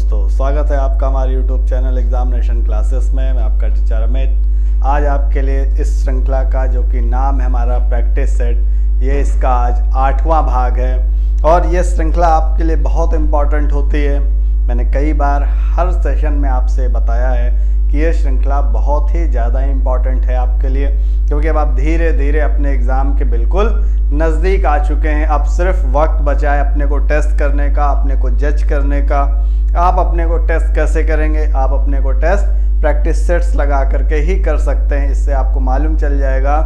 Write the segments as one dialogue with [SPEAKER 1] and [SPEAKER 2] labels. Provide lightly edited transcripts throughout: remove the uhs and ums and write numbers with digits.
[SPEAKER 1] दोस्तों, स्वागत है आपका हमारे YouTube चैनल एग्जामिनेशन क्लासेस में। मैं आपका टीचर अमित आज आपके लिए इस श्रृंखला का जो कि नाम है हमारा प्रैक्टिस सेट, ये इसका आज 8वां भाग है और ये श्रृंखला आपके लिए बहुत इम्पॉर्टेंट होती है। मैंने कई बार हर सेशन में आपसे बताया है कि ये श्रृंखला बहुत ही ज़्यादा इम्पॉर्टेंट है आपके लिए, क्योंकि अब आप धीरे धीरे अपने एग्ज़ाम के बिल्कुल नज़दीक आ चुके हैं। अब सिर्फ वक्त बचा है अपने को टेस्ट करने का, अपने को जज करने का। आप अपने को टेस्ट कैसे करेंगे? आप अपने को टेस्ट प्रैक्टिस सेट्स लगा करके ही कर सकते हैं। इससे आपको मालूम चल जाएगा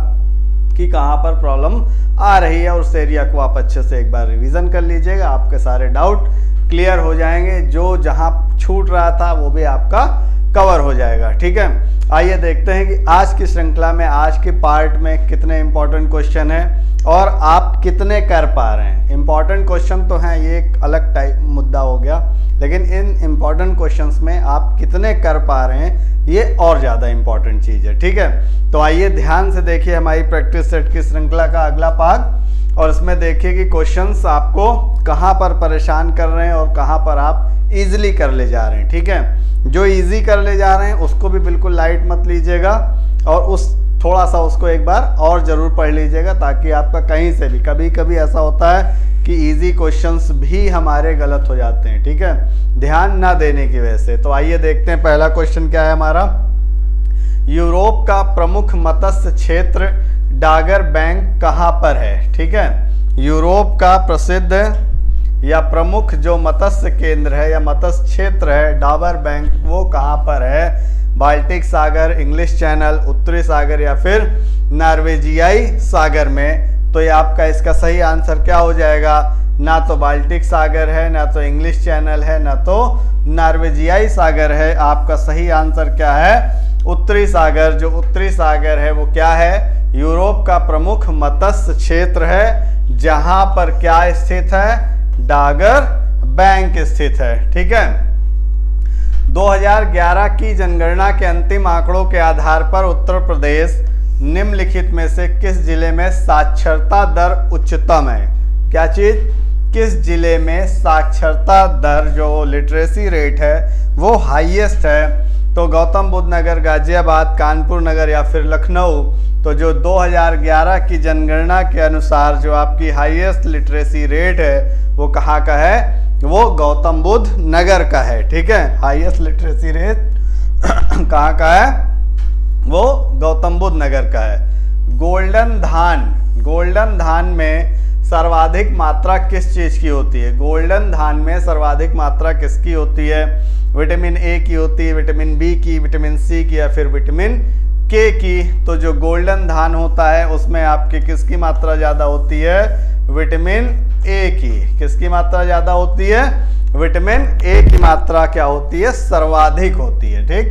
[SPEAKER 1] कि कहाँ पर प्रॉब्लम आ रही है और उस एरिया को आप अच्छे से एक बार रिवीजन कर लीजिएगा। आपके सारे डाउट क्लियर हो जाएंगे, जो जहाँ छूट रहा था वो भी आपका कवर हो जाएगा। ठीक है, आइए देखते हैं कि आज की श्रृंखला में, आज के पार्ट में कितने इंपॉर्टेंट क्वेश्चन हैं और आप कितने कर पा रहे हैं। इंपॉर्टेंट क्वेश्चन तो हैं, ये एक अलग टाइप मुद्दा हो गया, लेकिन इन इम्पॉर्टेंट क्वेश्चंस में आप कितने कर पा रहे हैं ये और ज़्यादा इम्पॉर्टेंट चीज़ है। ठीक है, तो आइए ध्यान से देखिए हमारी प्रैक्टिस सेट की श्रृंखला का अगला भाग और इसमें देखिए कि क्वेश्चंस आपको कहाँ पर परेशान कर रहे हैं और कहाँ पर आप इजीली कर ले जा रहे हैं। ठीक है, जो इजी कर ले जा रहे हैं उसको भी बिल्कुल लाइट मत लीजिएगा और उस थोड़ा सा उसको एक बार और ज़रूर पढ़ लीजिएगा, ताकि आपका कहीं से भी, कभी कभी ऐसा होता है कि इजी क्वेश्चंस भी हमारे गलत हो जाते हैं। ठीक है, ध्यान ना देने की वजह से। तो आइए देखते हैं पहला क्वेश्चन क्या है हमारा। यूरोप का प्रमुख मत्स्य क्षेत्र डागर बैंक कहाँ पर है? ठीक है, यूरोप का प्रसिद्ध या प्रमुख जो मत्स्य केंद्र है या मत्स्य क्षेत्र है डाबर बैंक, वो कहाँ पर है? बाल्टिक सागर, इंग्लिश चैनल, उत्तरी सागर या फिर नॉर्वेजियाई सागर में। तो ये आपका इसका सही आंसर क्या हो जाएगा? ना तो बाल्टिक सागर है, ना तो इंग्लिश चैनल है, ना तो नॉर्वेजियाई सागर है। आपका सही आंसर क्या है? उत्तरी सागर। जो उत्तरी सागर है वो क्या है? यूरोप का प्रमुख मत्स्य क्षेत्र है, जहां पर क्या स्थित है? डागर बैंक स्थित है। ठीक है, 2011 की जनगणना के अंतिम आंकड़ों के आधार पर उत्तर प्रदेश निम्नलिखित में से किस जिले में साक्षरता दर उच्चतम है? क्या चीज? किस जिले में साक्षरता दर, जो लिटरेसी रेट है, वो हाईएस्ट है? तो गौतम बुद्ध नगर, गाजियाबाद, कानपुर नगर या फिर लखनऊ। तो जो 2011 की जनगणना के अनुसार जो आपकी हाईएस्ट लिटरेसी रेट है वो कहाँ का है? वो गौतम बुद्ध नगर का है। ठीक है, हाईएस्ट लिटरेसी रेट कहाँ का है? वो गौतम बुद्ध नगर का है। गोल्डन धान में सर्वाधिक मात्रा किस चीज की होती है? गोल्डन धान में सर्वाधिक मात्रा किसकी होती है? विटामिन ए की होती है, विटामिन बी की, विटामिन सी की या फिर विटामिन के की। तो जो गोल्डन धान होता है उसमें आपकी किसकी मात्रा ज़्यादा होती है? विटामिन ए की। किसकी मात्रा ज़्यादा होती है? विटामिन ए की मात्रा क्या होती है? सर्वाधिक होती है। ठीक,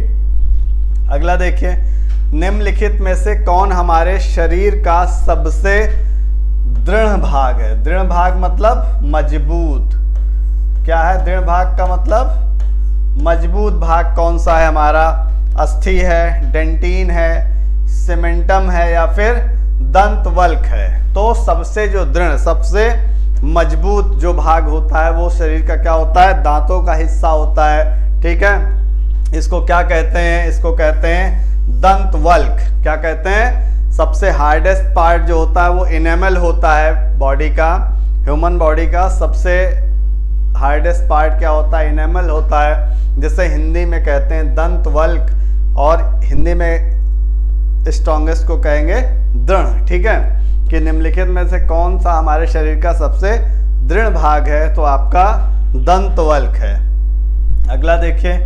[SPEAKER 1] अगला देखिए, निम्नलिखित में से कौन हमारे शरीर का सबसे दृढ़ भाग है? दृढ़ भाग मतलब मजबूत। क्या है दृढ़ भाग का मतलब? मजबूत भाग कौन सा है हमारा? अस्थि है, डेंटिन है, सीमेंटम है या फिर दंतवल्क है? तो सबसे जो दृढ़, सबसे मजबूत जो भाग होता है वो शरीर का क्या होता है? दांतों का हिस्सा होता है। ठीक है, इसको क्या कहते हैं? इसको कहते हैं दंतवल्क। क्या कहते हैं? सबसे हार्डेस्ट पार्ट जो होता है वो इनेमल होता है बॉडी का। ह्यूमन बॉडी का सबसे हार्डेस्ट पार्ट क्या होता है? इनेमल होता है, जिसे हिंदी में कहते हैं दंतवल्क और हिंदी में स्ट्रॉन्गेस्ट को कहेंगे दृढ़। ठीक है, कि निम्नलिखित में से कौन सा हमारे शरीर का सबसे दृढ़ भाग है? तो आपका दंतवल्क है। अगला देखिए,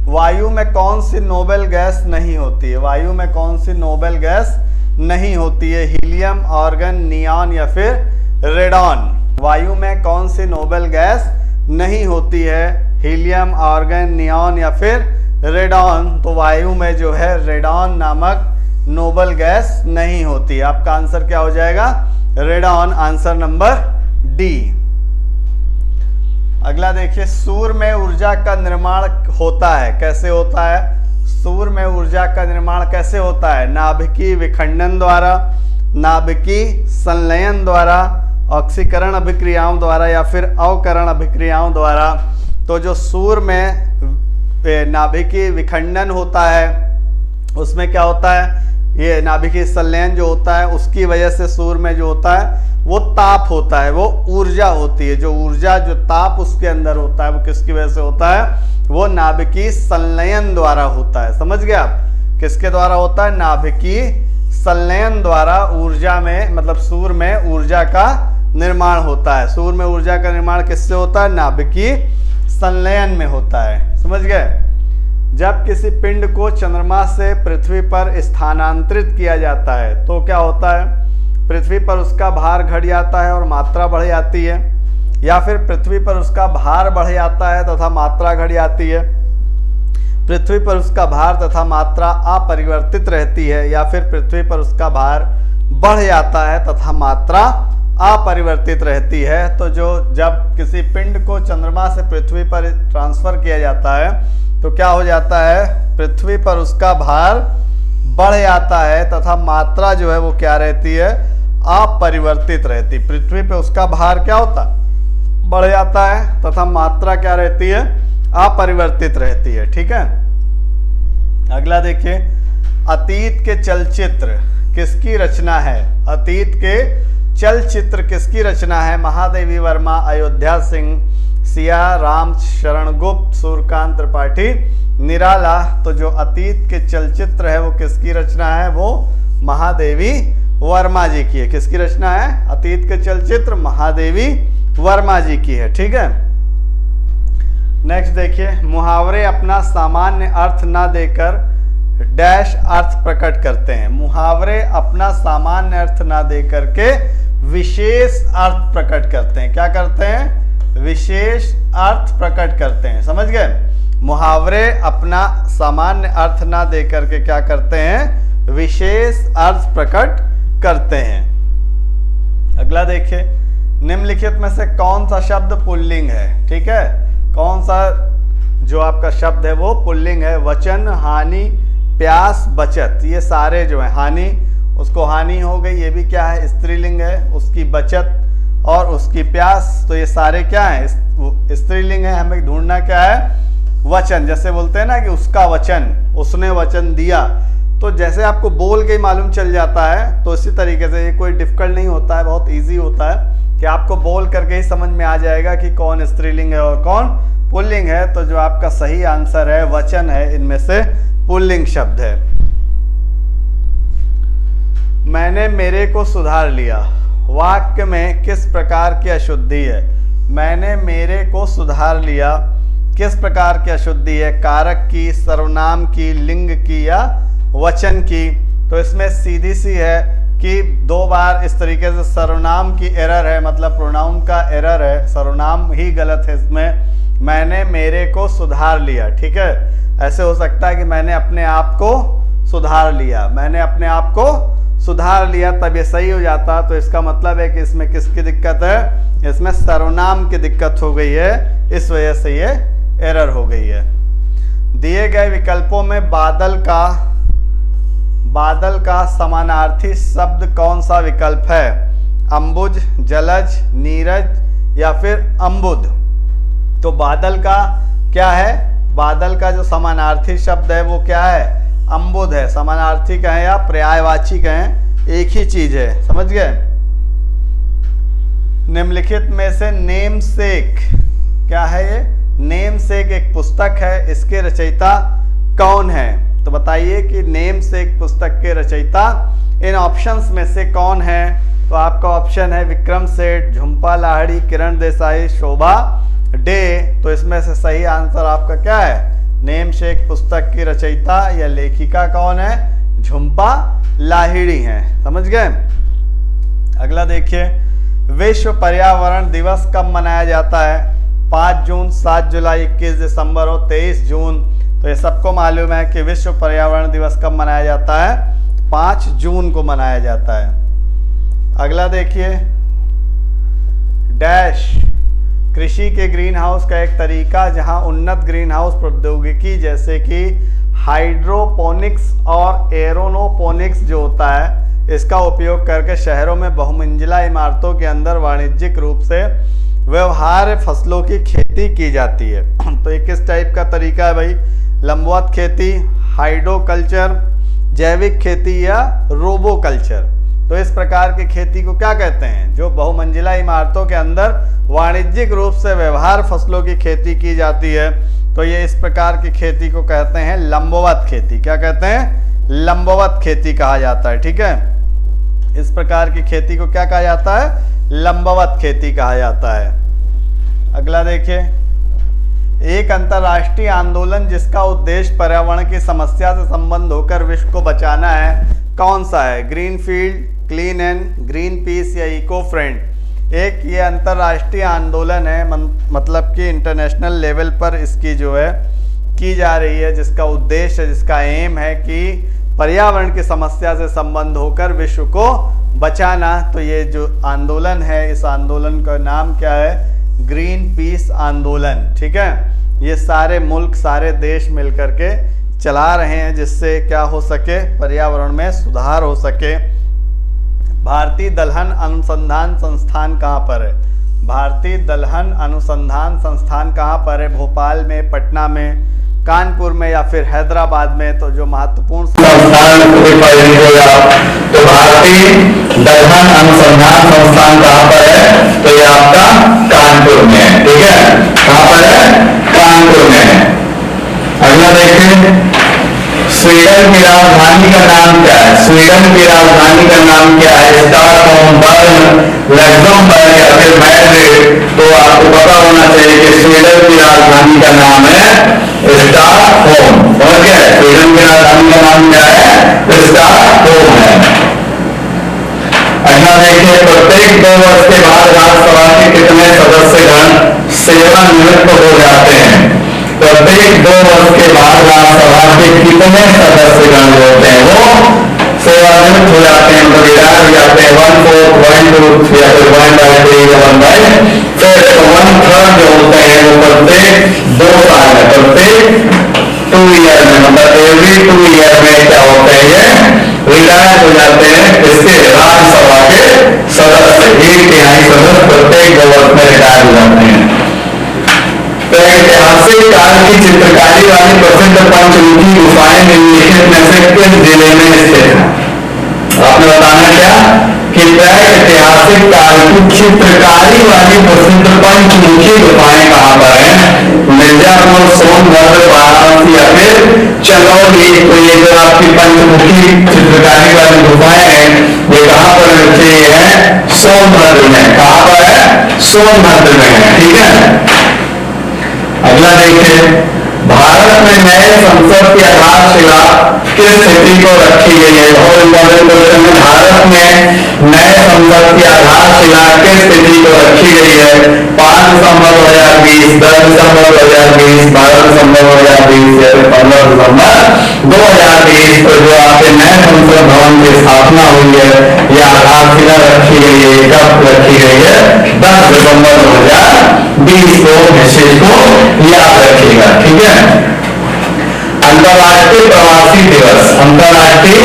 [SPEAKER 1] वायु में कौन सी नोबेल गैस नहीं होती है? वायु में कौन सी नोबेल गैस नहीं होती है? हीलियम, आर्गन, नियॉन या फिर रेडॉन। वायु में कौन सी नोबेल गैस नहीं होती है? हीलियम, आर्गन, नियॉन या फिर रेडॉन। तो वायु में जो है रेडॉन नामक नोबेल गैस नहीं होती। आपका आंसर क्या हो जाएगा? Radon, answer number D. अगला देखिए, सूर्य में ऊर्जा का निर्माण होता है, कैसे होता है? सूर्य में ऊर्जा का निर्माण कैसे होता है? नाभिकीय विखंडन द्वारा, नाभिकीय संलयन द्वारा, ऑक्सीकरण अभिक्रियाओं द्वारा या फिर अवकरण अभिक्रियाओं द्वारा। तो जो सूर में नाभिकीय विखंडन होता है उसमें क्या होता है, ये नाभिकीय संलयन जो होता है उसकी वजह से सूर में जो होता है वो ताप होता है, वो ऊर्जा होती है। जो ऊर्जा जो ताप उसके अंदर होता है वो किसकी वजह से होता है, वो नाभिकीय संलयन द्वारा होता है। समझ गए आप, किसके द्वारा होता है, नाभिकीय संलयन द्वारा ऊर्जा में, मतलब सूर में ऊर्जा का निर्माण होता है। सूर में ऊर्जा का निर्माण किससे होता है, नाभिकीय संलयन में होता है। समझ गए। जब किसी पिंड को चंद्रमा से पृथ्वी पर स्थानांतरित किया जाता है तो क्या होता है, पृथ्वी पर उसका भार घट जाता है और मात्रा बढ़ जाती है, या फिर पृथ्वी पर उसका भार बढ़ जाता है तथा मात्रा घट जाती है, पृथ्वी पर उसका भार तथा मात्रा अपरिवर्तित रहती है, या फिर पृथ्वी पर उसका भार बढ़ जाता है तथा मात्रा अपरिवर्तित रहती है। तो जब किसी पिंड को चंद्रमा से पृथ्वी पर ट्रांसफर किया जाता है तो क्या हो जाता है, पृथ्वी पर उसका भार बढ़ जाता है तथा मात्रा जो है वो क्या रहती है, अपरिवर्तित रहती। पृथ्वी पे उसका भार क्या होता, बढ़ जाता है तथा मात्रा क्या रहती है, अपरिवर्तित रहती है। ठीक है। अगला देखिए, अतीत के चलचित्र किसकी रचना है, अतीत के चलचित्र किसकी रचना है, महादेवी वर्मा, अयोध्या सिंह, सिया राम शरण गुप्त, सूर्यकांत त्रिपाठी, निराला। तो जो अतीत के चलचित्र है वो किसकी रचना है, वो महादेवी वर्मा जी की है। किसकी रचना है, अतीत के चलचित्र महादेवी वर्मा जी की है। ठीक है। नेक्स्ट देखिए, मुहावरे अपना सामान्य अर्थ ना देकर डैश अर्थ प्रकट करते हैं। मुहावरे अपना सामान्य अर्थ ना देकर के विशेष अर्थ प्रकट करते हैं। क्या करते हैं, विशेष अर्थ प्रकट करते हैं। समझ गए। मुहावरे अपना सामान्य अर्थ ना देकर के क्या करते हैं, विशेष अर्थ प्रकट करते हैं। अगला देखिए, निम्नलिखित में से कौन सा शब्द पुल्लिंग है। ठीक है, कौन सा जो आपका शब्द है वो पुल्लिंग है। वचन, हानि, प्यास, बचत, ये सारे जो है, हानि उसको हानि हो गई, ये भी क्या है, स्त्रीलिंग है। उसकी बचत और उसकी प्यास, तो ये सारे क्या है, स्त्रीलिंग है। हमें ढूंढना क्या है, वचन। जैसे बोलते हैं ना कि उसका वचन, उसने वचन दिया, तो जैसे आपको बोल के ही मालूम चल जाता है, तो इसी तरीके से ये कोई डिफिकल्ट नहीं होता है, बहुत इजी होता है कि आपको बोल करके ही समझ में आ जाएगा कि कौन स्त्रीलिंग है और कौन पुल्लिंग है। तो जो आपका सही आंसर है वचन है, इनमें से पुल्लिंग शब्द है। मैंने मेरे को सुधार लिया, वाक्य में किस प्रकार की अशुद्धि है। मैंने मेरे को सुधार लिया, किस प्रकार की अशुद्धि है, कारक की, सर्वनाम की, लिंग की या वचन की। तो इसमें सीधी सी है कि दो बार इस तरीके से सर्वनाम की एरर है, मतलब प्रोनाउन का एरर है, सर्वनाम ही गलत है इसमें। मैंने मेरे को सुधार लिया। ठीक है, ऐसे हो सकता है कि मैंने अपने आप को सुधार लिया, मैंने अपने आप को सुधार लिया, तब ये सही हो जाता। तो इसका मतलब है कि इसमें किसकी दिक्कत है, इसमें सर्वनाम की दिक्कत हो गई है, इस वजह से ये एरर हो गई है। दिए गए विकल्पों में बादल का समानार्थी शब्द कौन सा विकल्प है, अंबुज, जलज, नीरज या फिर अम्बुद। तो बादल का क्या है, बादल का जो समानार्थी शब्द है वो क्या है, अम्बुद है। समानार्थी कहें या पर्यायवाची कहें, एक ही चीज है। समझ गए। निम्नलिखित में से नेम सेक क्या है, ये नेम सेक एक पुस्तक है, इसके रचयिता कौन है। तो बताइए कि नेम सेक पुस्तक के रचयिता इन ऑप्शंस में से कौन है। तो आपका ऑप्शन है विक्रम सेठ, झुम्पा लाहिड़ी, किरण देसाई, शोभा डे। तो इसमें से सही आंसर आपका क्या है, नेम सेक पुस्तक की रचयिता या लेखिका कौन है, झुम्पा लाहिड़ी हैं। समझ गए। अगला देखिए, विश्व पर्यावरण दिवस कब मनाया जाता है, 5 जून, 7 जुलाई, 21 दिसंबर और 23 जून। तो ये सबको मालूम है कि विश्व पर्यावरण दिवस कब मनाया जाता है, 5 जून को मनाया जाता है। अगला देखिए, डैश कृषि के ग्रीन हाउस का एक तरीका जहां उन्नत ग्रीन हाउस प्रौद्योगिकी जैसे कि हाइड्रोपोनिक्स और एरोनोपोनिक्स जो होता है, इसका उपयोग करके शहरों में बहुमंजिला इमारतों के अंदर वाणिज्यिक रूप से व्यवहार्य फसलों की खेती की जाती है। तो ये किस टाइप का तरीका है भाई? लंबवत खेती, हाइड्रोकल्चर, जैविक खेती या रोबोकल्चर। तो इस प्रकार की खेती को क्या कहते हैं? जो बहुमंजिला इमारतों के अंदर वाणिज्यिक रूप से व्यवहार फसलों की खेती की जाती है, तो ये इस प्रकार की खेती को कहते हैं लंबवत खेती। क्या कहते हैं? लंबवत खेती कहा जाता है। ठीक है, इस प्रकार की खेती को क्या कहा जाता है? लंबवत खेती कहा जाता है। अगला देखिए, एक अंतर्राष्ट्रीय आंदोलन जिसका उद्देश्य पर्यावरण की समस्या से संबंध होकर विश्व को बचाना है, कौन सा है? Greenfield, clean and green peas या इको फ्रेंड। एक ये अंतर्राष्ट्रीय आंदोलन है, मतलब कि इंटरनेशनल लेवल पर इसकी जो है की जा रही है, जिसका उद्देश्य, जिसका एम है कि पर्यावरण की समस्या से संबंध होकर विश्व को बचाना। तो ये जो आंदोलन है, इस आंदोलन का नाम क्या है? ग्रीन पीस आंदोलन। ठीक है, ये सारे मुल्क, सारे देश मिलकर के चला रहे हैं, जिससे क्या हो सके? पर्यावरण में सुधार हो सके। भारतीय दलहन अनुसंधान संस्थान कहाँ पर है? भारतीय दलहन अनुसंधान संस्थान कहाँ पर है? भोपाल में, पटना में, कानपुर में या फिर हैदराबाद में? तो जो महत्वपूर्ण
[SPEAKER 2] संस्थान तो भारतीय दलहन अनुसंधान संस्थान कहाँ पर है? तो ये आपका कानपुर में है। ठीक है, कहाँ पर है? कानपुर में है। अगला देखिए, स्वीडन की राजधानी का नाम क्या है? स्वीडन की राजधानी का नाम क्या है? स्टॉकहोम, बर्न, लक्समबर्ग या फिर मैड्रिड? तो आपको पता होना चाहिए कि स्वीडन की राजधानी का नाम है स्टॉकहोम। और क्या है? स्वीडन की राजधानी का नाम क्या है? स्टॉकहोम है। अगला देखिए, प्रत्येक 2 वर्ष के बाद राज्यसभा के कितने सदस्यगण सेवानिवृत्त हो जाते हैं? प्रत्येक 2 वर्ष के बाद राज्यसभा के कितने सदस्यगण होते हैं वो सेवानिवृत्त हो जाते हैं, मतलब रिटायर हो जाते हैं? 1/4, 1/2 या फिर 1/3 या 1/5। तो 1/3 जो होते हैं वो प्रत्येक 2 साल में, प्रत्येक 2 ईयर में, मतलब एवरी 2 ईयर में क्या होते हैं? ये रिटायर हो जाते हैं। इसके राज्यसभा के सदस्य 1/3 सदस्य प्रत्येक 2 वर्ष में रिटायर हो जाते हैं। तो ऐतिहासिक काल की चित्रकारी वाली प्रसिद्ध पंचमुखी गुफाएं निम्नलिखित में से किस जिले में स्थित है? आपने बताना क्या कि ऐतिहासिक काल की चित्रकारी वाली प्रसिद्ध पंचमुखी गुफाएं कहाँ पर हैं? मिर्जापुर, सोनभद्र, वाराणसी या फिर चंदौली। तो ये जो आपकी पंचमुखी चित्रकारी वाली गुफाएं हैं, ये कहाँ पर रखी है? सोनभद्र में। कहाँ पर है? सोनभद्र में है। ठीक है, अगला देखिए, भारत में नए संसद की आधारशिला किस तिथि को रखी गई है? बहुत इंपॉर्टेंट क्वेश्चन है। भारत में नए संसद की आधारशिला किस तिथि को रखी गई है? 5 दिसंबर 2020, 10 दिसंबर 2020, 12 दिसंबर 2020 या फिर 15 दिसंबर 2020 को जो आपके नए संसद भवन की स्थापना हुई है, यह आधारशिला रखी गई है। कब रखी गई है? 10 दिसंबर 2020 को। निश्चित को याद रखिएगा। ठीक है, अंतर्राष्ट्रीय प्रवासी दिवस, अंतर्राष्ट्रीय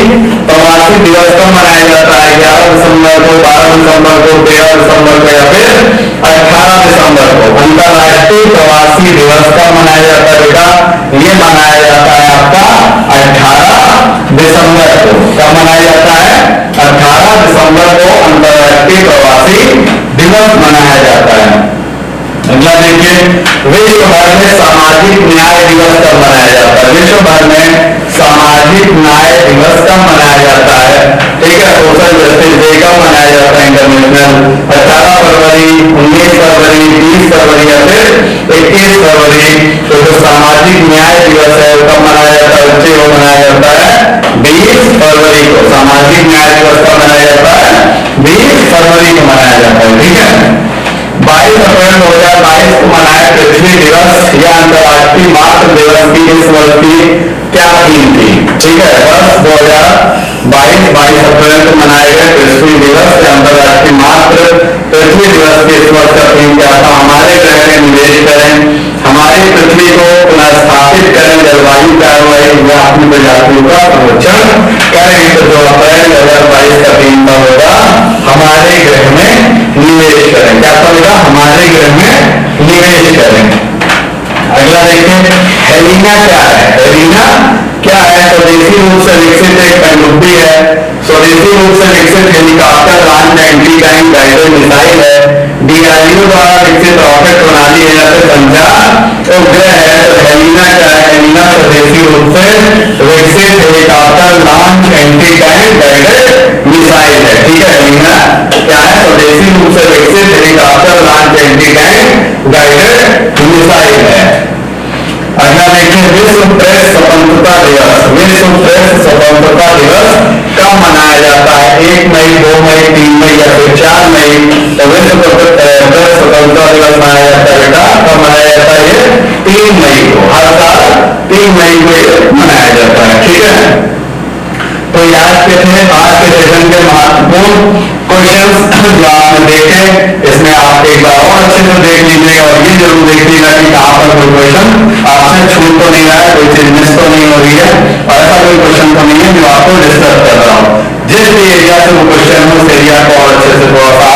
[SPEAKER 2] प्रवासी दिवस कब मनाया जाता है? 11 दिसंबर को, 12 दिसंबर को, 13 दिसंबर को या फिर 18 दिसंबर को? अंतर्राष्ट्रीय प्रवासी दिवस कब मनाया जाता है बेटा? ये मनाया जाता है आपका 18 दिसंबर को। कब मनाया जाता है? 18 दिसंबर को अंतर्राष्ट्रीय प्रवासी दिवस मनाया जाता है। अगला देखिए, विश्व भर में सामाजिक न्याय दिवस कब मनाया जाता है? विश्व भर में सामाजिक न्याय दिवस कब मनाया जाता है? ठीक है, सोशल जस्टिस डे कब मनाया जाता है? इंटरनेशनल 18 फरवरी, 19 फरवरी, 20 फरवरी या फिर 21 फरवरी। तो जो सामाजिक न्याय दिवस है वो कब मनाया जाता है बच्चे? वो मनाया जाता है 20 फरवरी को। सामाजिक न्याय दिवस कब मनाया जाता है? 20 फरवरी को मनाया जाता है। ठीक है, 22 अप्रैल 2022 को मनाया पृथ्वी दिवस या अंतर्राष्ट्रीय मातृ दिवस की इस वर्ष की क्या थीम थी? ठीक है, वर्ष 2022 22 अप्रैल को मनाए गए पृथ्वी दिवस या अंतर्राष्ट्रीय मातृ पृथ्वी दिवस की इस वर्ष का थीम क्या था? हमारे ग्रह में निवेश करें, हमारी पृथ्वी को पुनर्स्थापित करें, जलवायु कार्रवाई या अपनी प्रजातियों का संरक्षण करें। तो 2 अप्रैल 2022 का थीम होगा हमारे ग्रह में निवेश करें। क्या होगा? हमारे हमारे गृह में निवेश करें। अगला देखें, हेलिना क्या है? हेलिना क्या है? स्वदेशी रूप से विकसित एक पनडुब्बी है। स्वदेशी रूप से विकसित helicopter launch anti tank guided missile है। डीआरडीओ द्वारा विकसित रॉकेट प्रणाली है या फिर संचार उपग्रह है। तो हेलिना क्या है? हेलिना स्वदेशी रूप से विकसित helicopter launch anti tank guided missile है। ठीक है, हेलिना क्या है? स्वदेशी रूप से विकसित helicopter launch anti tank guided missile है। अगला देखिए, विश्व प्रेस स्वतंत्रता दिवस। विश्व प्रेस स्वतंत्रता दिवस कब मनाया जाता है? 1 मई, 2 मई, 3 मई या फिर 4 मई? तो विश्व प्रेस स्वतंत्रता दिवस मनाया जाता है बेटा, कब मनाया जाता है? ये 3 मई को, हर साल 3 मई को ये मनाया जाता है। ठीक है, तो आज के सेशन के महत्वपूर्ण क्वेश्चंस जो आपने देखे, इसमें आप एक बार और अच्छे से देख लीजिएगा और ये जरूर देखिएगा कि कहाँ पर कोई क्वेश्चन आपसे छूट तो नहीं रहा है, कोई चीज मिस तो नहीं हो रही है, और ऐसा कोई क्वेश्चन तो नहीं है जो आपको डिस्टर्ब कर रहा हो। जिस भी एरिया से वो क्वेश्चन हो, उस एरिया को और अच्छे से थोड़ा सा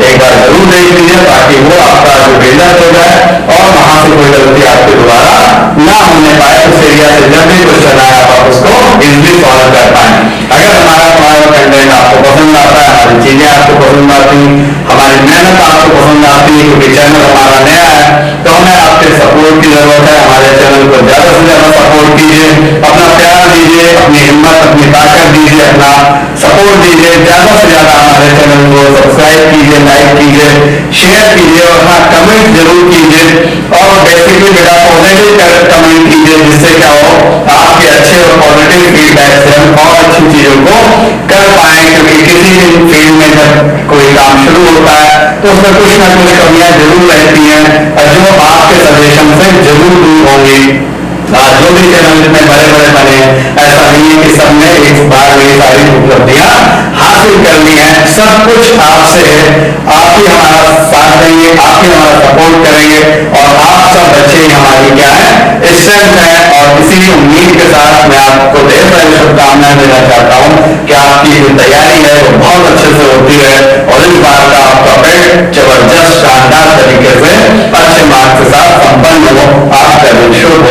[SPEAKER 2] एक बार जरूर देख लीजिए ताकि वो आपका जो बेहतर हो जाए और वहां से कोई गलती आपके दोबारा ना होने पाए। उस एरिया से जब भी क्वेश्चन आए आप उसको इजिली सॉल्व कर पाए। अगर हमारा कंटेंट आपको पसंद आता है, हमारी चीजें आपको पसंद आती, हमारी मेहनत आपको पसंद आती है, क्योंकि चैनल हमारा नया है तो हमें आपके सपोर्ट की जरूरत है। हमारे चैनल को ज्यादा से ज्यादा सपोर्ट कीजिए, अपना प्यार दीजिए, अपनी हिम्मत, अपनी ताकत दीजिए, अपना सपोर्ट दीजिए। ज्यादा से ज्यादा हमारे चैनल को सब्सक्राइब कीजिए, लाइक कीजिए, शेयर कीजिए और हाँ कमेंट जरूर कीजिए। और बेसिकली बेटा पॉजिटिव कमेंट कीजिए, जिससे क्या हो, आपके अच्छे और पॉजिटिव फीडबैक से हम और अच्छी चीजों को कर पाए। क्योंकि किसी भी फील्ड में जब कोई काम शुरू होता है तो उसमें कुछ ना कुछ कमियां जरूर रहती हैं और जो आपके सजेशन से जरूर दूर होंगी। जो भी चैनल में बड़े बड़े बने, ऐसा नहीं है कि सबने एक बार में सारी उपलब्धियां हासिल करनी है। सब कुछ आपसे है, आप ही हमारा साथ देंगे, आप ही हमारा सपोर्ट करेंगे और आप सब बच्चे ही हमारी क्या है, स्ट्रेंथ है। और इसी उम्मीद के साथ मैं आपको ढेर सारी शुभकामनाएं देना चाहता हूँ कि आपकी जो तैयारी है वो बहुत अच्छे से होती है और इस बार का आपका पेट जबरदस्त शानदार तरीके से अच्छे मार्क्स के साथ संपन्न हो। आपका दिन शुभ